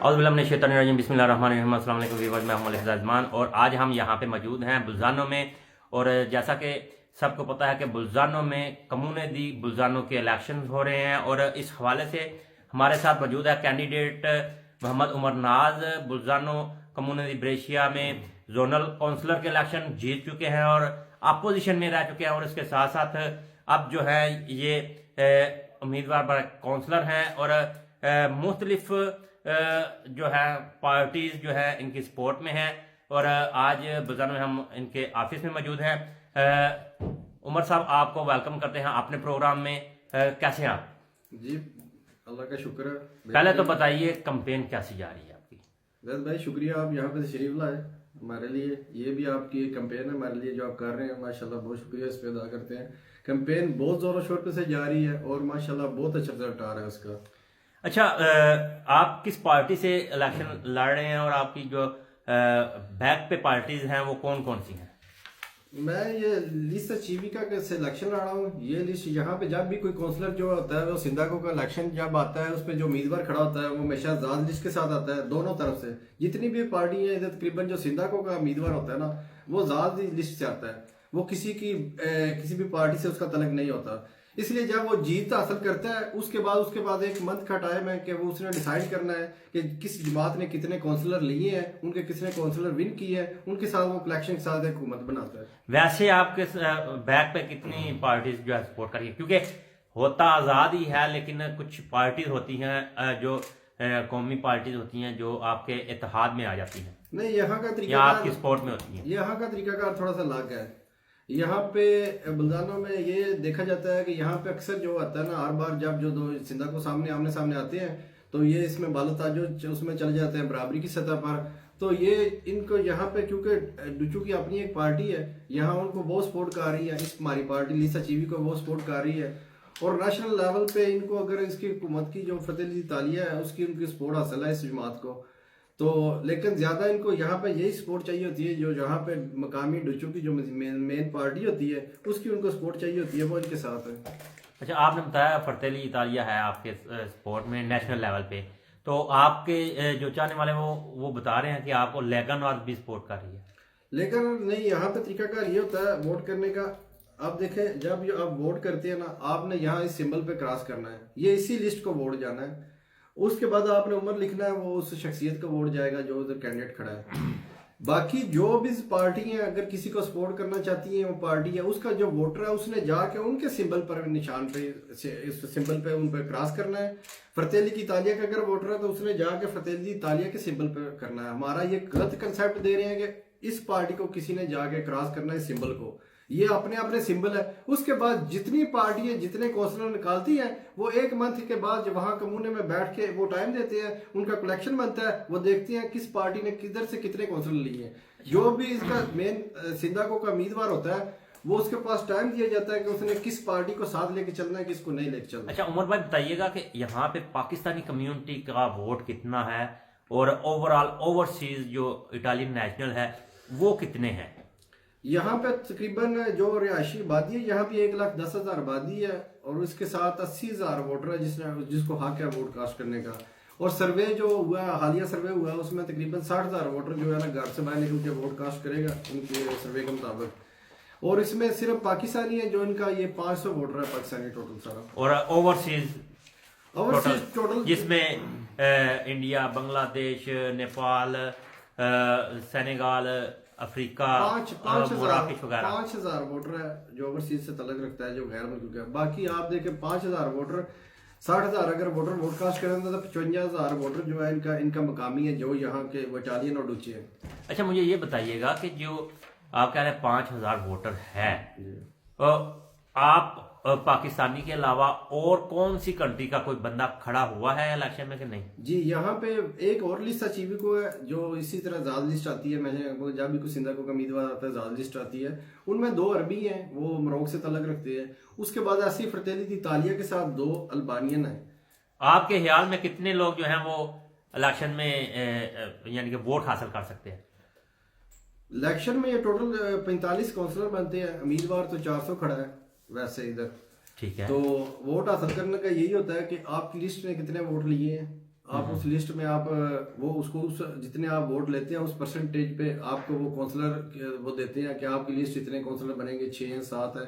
औज़ुबिल्लाहि बिस्मिल्लाहिर्रहमानिर्रहीम। अस्सलाम वालेकुम व्यूअर्स, मैं हूं अज़मान और आज हम यहाँ पे मौजूद हैं बुल्ज़ानो में। और जैसा कि सबको पता है कि बुल्ज़ानो में कम्यूने दी बुल्ज़ानो के इलेक्शन हो रहे हैं और इस हवाले से हमारे साथ मौजूद है कैंडिडेट मोहम्मद उमर नाज। बुल्ज़ानो कम्यूने दी ब्रेशिया में जोनल काउंसलर के इलेक्शन जीत चुके हैं और अपोजिशन में रह चुके हैं और इसके साथ साथ अब जो है ये उम्मीदवार काउंसलर हैं और मुख्तलिफ जो है पार्टीज जो है इनकी सपोर्ट में है। और आज बुल्ज़ानो में हम इनके ऑफिस में मौजूद हैं। उमर साहब, आपको वेलकम करते हैं अपने प्रोग्राम में। कैसे हैं आप? जी, अल्लाह का शुक्र है। पहले तो बताइए कैंपेन कैसी जा रही है आपकी? वैसे भाई शुक्रिया, आप यहाँ पे तशरीफ लाए हमारे लिए। ये भी आपकी एक कैंपेन है हमारे लिए जो आप कर रहे हैं, माशाल्लाह बहुत शुक्रिया इस पे अदा करते हैं। कैंपेन बहुत जोरों शोर पे से जा रही है और माशाल्लाह बहुत अच्छा रिजल्ट आ रहा है उसका। अच्छा, आप किस पार्टी से इलेक्शन लड़ रहे हैं और आपकी जो बैक पे पार्टीज हैं वो कौन कौन सी हैं? मैं ये लिस्ट चीविका के सिलेक्शन लड़ रहा हूँ। ये लिस्ट यहाँ पे जब भी कोई काउंसलर जो होता है वो सिंधाको का इलेक्शन जब आता है उस पर जो उम्मीदवार खड़ा होता है वो हमेशा आजाद लिस्ट के साथ आता है। दोनों तरफ से जितनी भी पार्टी है इधर तकरीबन जो सिंधाको का उम्मीदवार होता है ना वो आजाद लिस्ट से आता है। वो किसी भी पार्टी से उसका तलक नहीं होता। इसलिए जब वो जीत हासिल करता है उसके बाद एक मंथ का टाइम है कि वो उसने डिसाइड करना है कि किस जमात ने कितने काउंसलर लिए हैं, उनके किसने काउंसलर विन किए हैं, उनके साथ वो कलेक्शन के साथ एक हुकूमत बनाता है। वैसे आपके बैक पे कितनी पार्टीज जो है सपोर्ट कर रही है? क्योंकि होता आज़ाद ही है लेकिन कुछ पार्टीज होती हैं जो कौमी पार्टीज होती हैं जो आपके इत्तेहाद में आ जाती हैं। नहीं, यहाँ का तरीका आपकी सपोर्ट में होती है। यहाँ का तरीकाकार थोड़ा सा अलग है। यहाँ पे बुल्ज़ानो में ये देखा जाता है कि यहाँ पे अक्सर जो आता है ना, हर बार जब जो दो सिंधा को आमने सामने आते हैं तो ये इसमें बालता जो उसमें चले जाते हैं बराबरी की सतह पर। तो ये इनको यहाँ पे क्योंकि डुचू की अपनी एक पार्टी है, यहाँ उनको बहुत सपोर्ट कर रही है। इस हमारी पार्टी लिसा चीवी को बहुत सपोर्ट कर रही है और नेशनल लेवल पे इनको अगर इसकी हुकूमत की जो फतेह तालिया है उसकी उनकी सपोर्ट हासिल है इस जमात को। तो लेकिन ज्यादा इनको यहाँ पे यही सपोर्ट चाहिए होती है जो यहाँ पे मकामी डुचू की जो मेन पार्टी होती है उसकी उनको सपोर्ट चाहिए होती है, वो इनके साथ है। अच्छा, आपने बताया फतेह इतालिया है आपके सपोर्ट में नेशनल लेवल पे, तो आपके जो चाहने वाले वो बता रहे हैं कि आपको लेगा नॉर्थ भी सपोर्ट कर रही है। लेकिन नहीं, यहाँ पे तरीकाकार ये होता है वोट करने का। आप देखें, जब आप वोट करते हैं ना, आपने यहाँ इस सिंबल पे क्रॉस करना है, ये इसी लिस्ट को वोट जाना है। उसके बाद आपने उम्र लिखना है, वो उस शख्सियत का वोट जाएगा जो उधर कैंडिडेट खड़ा है। बाकी जो भी पार्टी है अगर किसी को सपोर्ट करना चाहती है वो पार्टी है, उसका जो वोटर है उसने जाके उनके सिंबल पर निशान पे इस सिंबल पे उन पर क्रॉस करना है। फतेहली की तालिया का अगर वोटर है तो उसने जाके फतेहली तालिया के सिंबल पर करना है। हमारा ये गलत कंसेप्ट दे रहे हैं कि इस पार्टी को किसी ने जाके क्रॉस करना है सिंबल को। ये अपने अपने सिंबल है। उसके बाद जितनी पार्टियां जितने काउंसलर निकालती हैं वो एक मंथ के बाद जब वहां कम्यूने में बैठ के वो टाइम देते हैं, उनका कलेक्शन बनता है, वो देखते हैं किस पार्टी ने किधर से कितने काउंसलर लिए हैं। जो भी इसका मेन सिंधाको का उम्मीदवार होता है वो उसके पास टाइम दिया जाता है कि उसने किस पार्टी को साथ लेके चलना है, किसको नहीं लेके चलना। अच्छा उमर भाई, बताइएगा कि यहाँ पे पाकिस्तानी कम्युनिटी का वोट कितना है और ओवरऑल ओवरसीज जो इटालियन नेशनल है वो कितने हैं? यहाँ पे तकरीबन जो रिहायशी आबादी है यहाँ पे 1,10,000 आबादी है और उसके साथ 80,000 वोटर है जिसको हक है वोट कास्ट करने का। और सर्वे जो हुआ, हालिया सर्वे हुआ, उसमें तकरीबन 60,000 वोटर जो है ना घर से बाहर निकल के वोट कास्ट करेगा इनके सर्वे के मुताबिक। और इसमें सिर्फ पाकिस्तानी है जो इनका ये 500 वोटर है पाकिस्तानी टोटल सारा। और ओवरसीज टोटल जिसमें India, Bangladesh, Nepal, Senegal, Africa, 5,000 voter है जो ओवरसीज से तलक रखता है, जो गैर मुल्क का। बाकी आप देखें 5,000 वोटर, 60,000 अगर वोटर वोट कास्ट करें तो 55,000 वोटर जो है इनका मकामी है जो यहाँ के बटालियन और डुचे हैं। अच्छा, मुझे ये बताइएगा कि जो आप कह रहे हैं 5,000 वोटर है, आप पाकिस्तानी के अलावा और कौन सी कंट्री का कोई बंदा खड़ा हुआ है इलेक्शन में कि नहीं? जी, यहाँ पे एक और लिस्ट चीवी को है जो इसी तरह जाद लिस्ट आती है। मैंने जब भी कुछ सिंधा को उम्मीदवार आता है जाद लिस्ट आती है। उनमें 2 अरबी हैं, वो मरोक से तलक रखते हैं। उसके बाद ऐसी फतेहली तालिया के साथ 2 अल्बानियन है। आपके ख्याल में कितने लोग जो हैं वो इलेक्शन में यानी कि वोट हासिल कर सकते हैं? इलेक्शन में ये टोटल 45 काउंसलर बनते हैं, उम्मीदवार तो 400 खड़ा है वैसे इधर। ठीक है। तो वोट हासिल करने का यही होता है कि आपकी लिस्ट ने कितने वोट लिए हैं, आप उस लिस्ट में आप वो उसको उस जितने आप वोट लेते हैं उस परसेंटेज पे आपको वो काउंसलर वो देते हैं कि आपकी लिस्ट इतने काउंसलर बनेंगे, 6 या 7 है।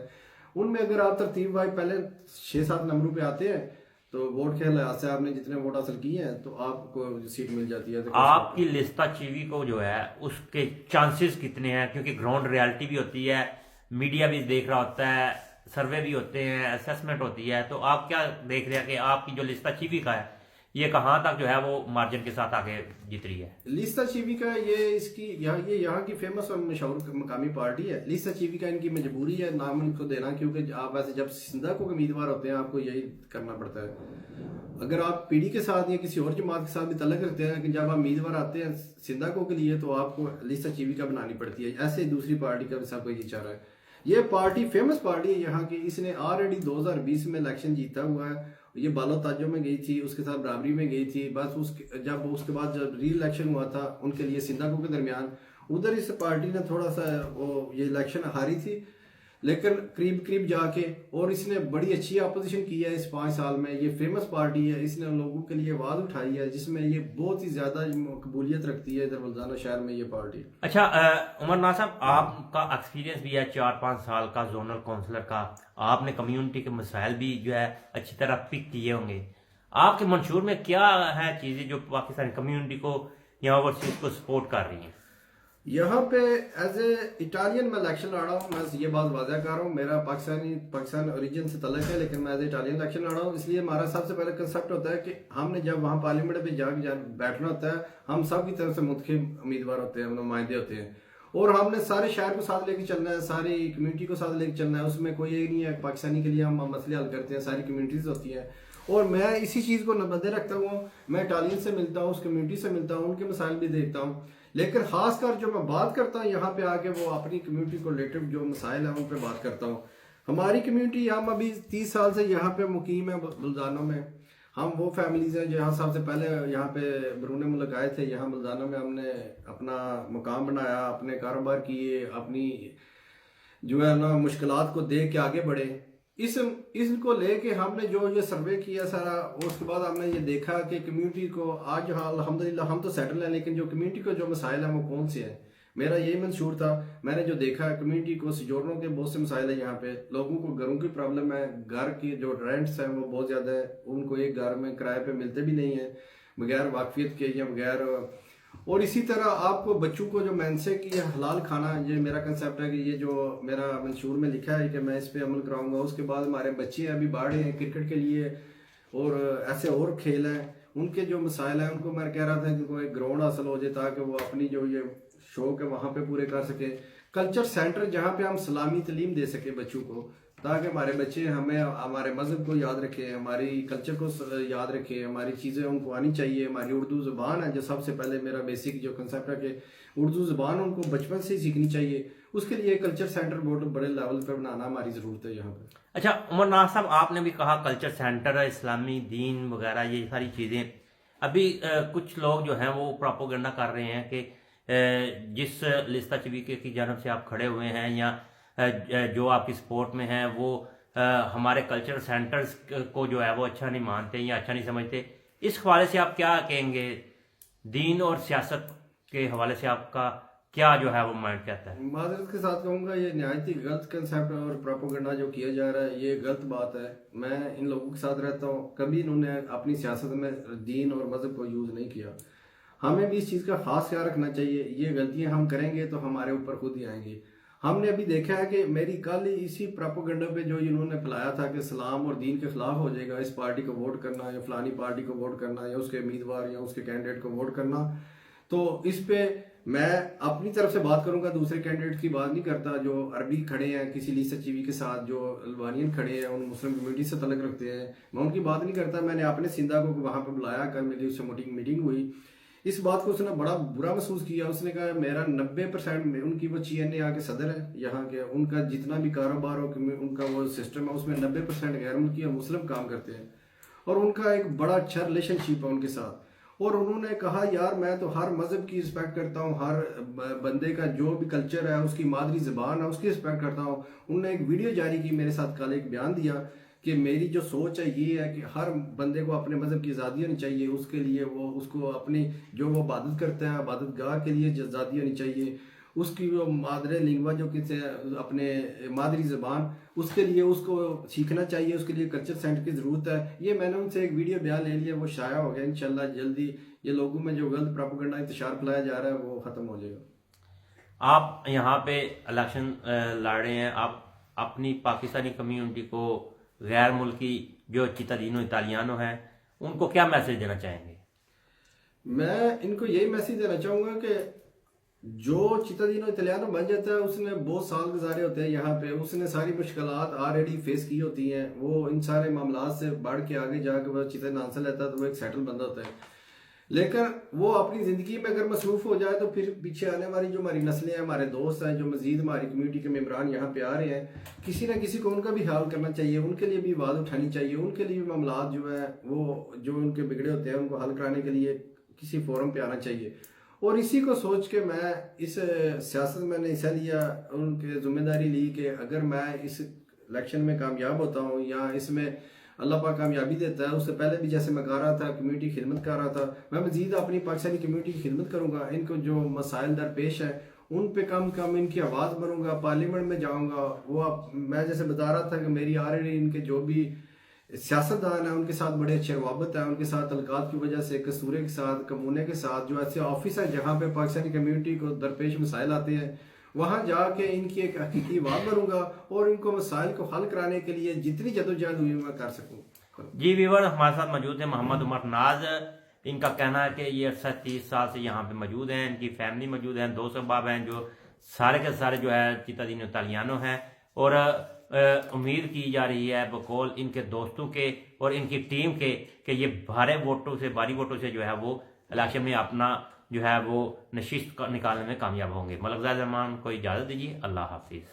उनमें अगर आप तरतीब वाइज पहले 6-7 नंबरों पे आते हैं तो वोट के लिहाज से आपने जितने वोट हासिल किए हैं तो आपको सीट मिल जाती है। तो आपकी लिस्ता चीवी को जो है उसके चांसेस कितने हैं, क्योंकि ग्राउंड रियलिटी भी होती है, मीडिया भी देख रहा होता है, सर्वे भी होते हैं, असेसमेंट होती है, तो आप क्या देख रहे हैं कि आपकी जो लिस्ता चीवी का है ये कहाँ तक जो है वो मार्जिन के साथ आगे जीत रही है? लिस्ता चीवी का ये इसकी यहाँ की फेमस और मशहूर मकामी पार्टी है। लिस्ता चीवी का इनकी मजबूरी है नाम इनको देना, क्योंकि आप वैसे जब सिंधा को उम्मीदवार होते हैं आपको यही करना पड़ता है। अगर आप पीडी के साथ या किसी और जमात के साथ भी तल्लक रखते हैं कि जब आप उम्मीदवार आते हैं सिंधा को के लिए तो आपको लिस्ता चीवी का बनानी पड़ती है। ऐसे ही दूसरी पार्टी का भी सबको ये चाह रहा है। ये पार्टी फेमस पार्टी है यहाँ की, इसने ऑलरेडी 2020 में इलेक्शन जीता हुआ है। ये बालो ताजो में गई थी, उसके साथ बराबरी में गई थी, बस उसके बाद जब री इलेक्शन हुआ था उनके लिए सिंधा को के दरमियान, उधर इस पार्टी ने थोड़ा सा वो ये इलेक्शन हारी थी, लेकिन करीब करीब जाके और इसने बड़ी अच्छी अपोजिशन की है इस 5 साल में। ये फेमस पार्टी है, इसने लोगों के लिए आवाज उठाई है जिसमें ये बहुत ही ज्यादा कबूलियत रखती है इधर बुलंदाना शहर में ये पार्टी। अच्छा उमर नाज साहब, आपका एक्सपीरियंस भी है 4-5 साल का जोनल काउंसलर का, आपने कम्युनिटी के मसाइल भी जो है अच्छी तरह पिक किए होंगे। आपके मंशूर में क्या है चीजें जो पाकिस्तानी कम्युनिटी को या ओवरसीज को सपोर्ट कर रही हैं? यहाँ पे एज ए इटालियन मैं इलेक्शन लड़ रहा हूँ, मैं ये बात वाज़ह कर रहा हूँ, मेरा पाकिस्तान ओरिजिन से तल्लक है, लेकिन मैं एज ए इटालियन इलेक्शन लड़ रहा हूँ। इसलिए हमारा सबसे पहले कंसेप्ट होता है कि हमने जब वहाँ पार्लियामेंट पे जाके बैठना होता है, हम सब की तरफ से मुंतखब उम्मीदवार होते हैं, नुमाइंदे होते हैं, और हमने सारे शहर को साथ लेके चलना है, सारी कम्युनिटी को साथ लेके चलना है। उसमें कोई ये नहीं है पाकिस्तानी के लिए हम मसले हल करते हैं, सारी कम्युनिटीज होती हैं। और मैं इसी चीज़ को नबदे रखता हूँ, मैं इटालियन से मिलता हूँ, उस कम्युनिटी से मिलता हूँ, उनके मसाइल भी देखता हूँ, लेकिन खासकर जो मैं बात करता हूँ यहाँ पे आके वो अपनी कम्युनिटी को रिलेटेड जो मसाइल हैं उन पे बात करता हूँ। हमारी कम्युनिटी हम अभी 30 साल से यहाँ पे मुकीम है बुल्दानों में। हम वो फैमिलीज हैं जो यहाँ सबसे पहले यहाँ पे बरूने मुल्क आए थे, यहाँ बुल्दानों में हमने अपना मुकाम बनाया, अपने कारोबार किए, अपनी जो है ना मुश्किलात को देख के आगे बढ़े। इसको लेके हमने जो ये सर्वे किया सारा, उसके बाद हमने ये देखा कि कम्युनिटी को आज अल्हम्दुलिल्लाह हम तो सेटल हैं, लेकिन जो कम्युनिटी को जो मसाइल हैं वो कौन से हैं। मेरा यही मंशूर था, मैंने जो देखा कम्युनिटी को सजोरनों के बहुत से मसाइल है यहाँ पे, लोगों को घरों की प्रॉब्लम है, घर की जो रेंट्स हैं वो बहुत ज़्यादा है, उनको एक घर में किराए पे मिलते भी नहीं है बगैर वाकफियत के या बगैर। और इसी तरह आपको बच्चों को जो मैंसे की हलाल खाना, ये मेरा कंसेप्ट है कि ये जो मेरा मंशूर में लिखा है कि मैं इस पे अमल कराऊंगा। उसके बाद हमारे बच्चे अभी बाढ़े हैं क्रिकेट के लिए और ऐसे और खेल हैं, उनके जो मसाइल हैं उनको मैं कह रहा था कि उनको एक ग्राउंड हासिल हो जाए ताकि वो अपनी जो ये शौक है वहाँ पे पूरे कर सके। कल्चर सेंटर जहाँ पे हम सलामी तालीम दे सके बच्चों को, ताकि हमारे बच्चे हमें हमारे मज़हब को याद रखें, हमारी कल्चर को याद रखें, हमारी चीज़ें उनको आनी चाहिए। हमारी उर्दू ज़ुबान है जो सबसे पहले मेरा बेसिक जो कंसेप्ट है कि उर्दू ज़ुबान उनको बचपन से ही सीखनी चाहिए। उसके लिए कल्चर सेंटर बहुत बड़े लेवल पर बनाना हमारी ज़रूरत है यहाँ पर। अच्छा उमर नाज साहब, आपने भी कहा कल्चर सेंटर, इस्लामी दीन वगैरह ये सारी चीज़ें, अभी कुछ लोग जो हैं वो प्रोपोगंडा कर रहे हैं कि जिस लिस्ता चवीके की जानब से आप खड़े हुए हैं या जो आपकी सपोर्ट में है वो हमारे कल्चरल सेंटर्स को जो है वो अच्छा नहीं मानते या अच्छा नहीं समझते। इस हवाले से आप क्या कहेंगे? दीन और सियासत के हवाले से आपका क्या जो है वो माइंड कहता है? माजरत के साथ कहूँगा ये नहायत ही गलत कंसेप्ट और प्रोपोगंडा जो किया जा रहा है, ये गलत बात है। मैं इन लोगों के साथ रहता हूँ, कभी इन्होंने अपनी सियासत में दीन और मज़हब को यूज़ नहीं किया। हमें भी इस चीज़ का खास ख्याल रखना चाहिए। ये गलतियाँ हम करेंगे तो हमारे ऊपर खुद ही आएंगी। हमने अभी देखा है कि मेरी कल इसी प्रोपोगंडा पे जो इन्होंने फैलाया था कि इस्लाम और दीन के खिलाफ हो जाएगा, इस पार्टी को वोट करना या फलानी पार्टी को वोट करना या उसके उम्मीदवार या उसके कैंडिडेट को वोट करना, तो इस पे मैं अपनी तरफ से बात करूंगा, दूसरे कैंडिडेट की बात नहीं करता। जो अरबी खड़े हैं किसी लिस्ता चीवी के साथ, जो अल्बानियन खड़े हैं, उन मुस्लिम कम्युनिटी से तलक रखते हैं, मैं उनकी बात नहीं करता। मैंने अपने सिंधा को वहाँ पर बुलाया, कल मेरी उससे मीटिंग हुई। इस बात को उसने बड़ा बुरा महसूस किया। उसने कहा मेरा 90% में उनकी वो CNA के सदर है यहाँ के, उनका जितना भी कारोबार हो उनका वो सिस्टम है उसमें 90% गैर मुल्की और मुस्लिम काम करते हैं और उनका एक बड़ा अच्छा रिलेशनशिप है उनके साथ। और उन्होंने कहा यार मैं तो हर मज़हब की रिस्पेक्ट करता हूँ, हर बंदे का जो भी कल्चर है उसकी मादरी ज़बान है उसकी रिस्पेक्ट करता हूँ। उन्होंने एक वीडियो जारी की मेरे साथ, कल एक बयान दिया कि मेरी जो सोच है ये है कि हर बंदे को अपने मज़हब की आज़ादी होनी चाहिए, उसके लिए वो उसको अपनी जो वो इबादत करता है इबादत गाह के लिए आज़ादी होनी चाहिए, उसकी वो मादरे लिंगवा जो किसी अपने मादरी ज़बान उसके लिए उसको सीखना चाहिए, उसके लिए कल्चर सेंटर की ज़रूरत है। ये मैंने उनसे एक वीडियो बयान ले लिया, वो शाया हो गया। इंशाल्लाह जल्दी ये लोगों में जो गलत प्रोपेगेंडा इंतशार फैलाया जा रहा है वो ख़त्म हो जाएगा। आप यहाँ पे इलेक्शन लड़ रहे हैं, आप अपनी पाकिस्तानी कम्युनिटी को, गैर मुल्की जो चितादीनो इतालियानो हैं, उनको क्या मैसेज देना चाहेंगे? मैं इनको यही मैसेज देना चाहूँगा कि जो चितादीनो इतालियानो बन जाता है उसने बहुत साल गुजारे होते हैं यहाँ पे, उसने सारी मुश्किलात ऑलरेडी फेस की होती हैं, वो इन सारे मामला से बढ़ के आगे जाकर वह चितादीन हासिल लेता है तो वो एक सेटल बंदा होता है। लेकिन वो अपनी ज़िंदगी में अगर मसरूफ़ हो जाए तो फिर पीछे आने वाली जो हमारी नस्लें हैं, हमारे दोस्त हैं, जो मज़ीद हमारी कम्युनिटी के मेम्बरान यहाँ पे आ रहे हैं, किसी ना किसी को उनका भी ख्याल करना चाहिए, उनके लिए भी आवाज़ उठानी चाहिए, उनके लिए भी मामला जो है वो जो उनके बिगड़े होते हैं उनको हल कराने के लिए किसी फोरम पे आना चाहिए। और इसी को सोच के मैं इस सियासत में मैंने हिस्सा लिया, उनके जिम्मेदारी ली कि अगर मैं इस इलेक्शन में कामयाब होता हूँ या इसमें अल्लाह पाक कामयाबी देता है, उससे पहले भी जैसे मैं कर रहा था कम्युनिटी की खिदमत कर रहा था, मैं मज़ीद अपनी पाकिस्तानी कम्युनिटी की खिदमत करूँगा। इनको जो मसाइल दरपेश है उन पे कम इनकी आवाज़ बनूंगा, पार्लियामेंट में जाऊँगा। मैं जैसे बता रहा था कि मेरी ऑलरेडी इनके जो भी सियासतदान है उनके साथ बड़े अच्छे रवाबत है, उनके साथ तलकात की वजह से कसूरे के साथ, कमूने के साथ, जो ऐसे ऑफिस है जहाँ पे पाकिस्तानी कम्युनिटी को दरपेश मसाइल आते हैं, वहाँ जाके इनकी एक हकीकी बात बनूंगा और इनको मसाइल को हल कराने के लिए जितनी जदोजहद हुई मैं कर सकूँ। जी वीवर, हमारे साथ मौजूद है मोहम्मद उमर नाज। इनका कहना है कि ये 30 साल से यहाँ पे मौजूद हैं, इनकी फैमिली मौजूद है, 2 अहबाब हैं जो सारे के सारे जो है चितादीनो इतालियानो हैं। और उम्मीद की जा रही है बकौल इनके दोस्तों के और इनकी टीम के कि ये भारी वोटों से जो है वो इलेक्शन में अपना जो है वो नशिस्त निकालने में कामयाब होंगे। मलिक ज़ैद रहमान को इजाज़त दीजिए। अल्लाह हाफिज़।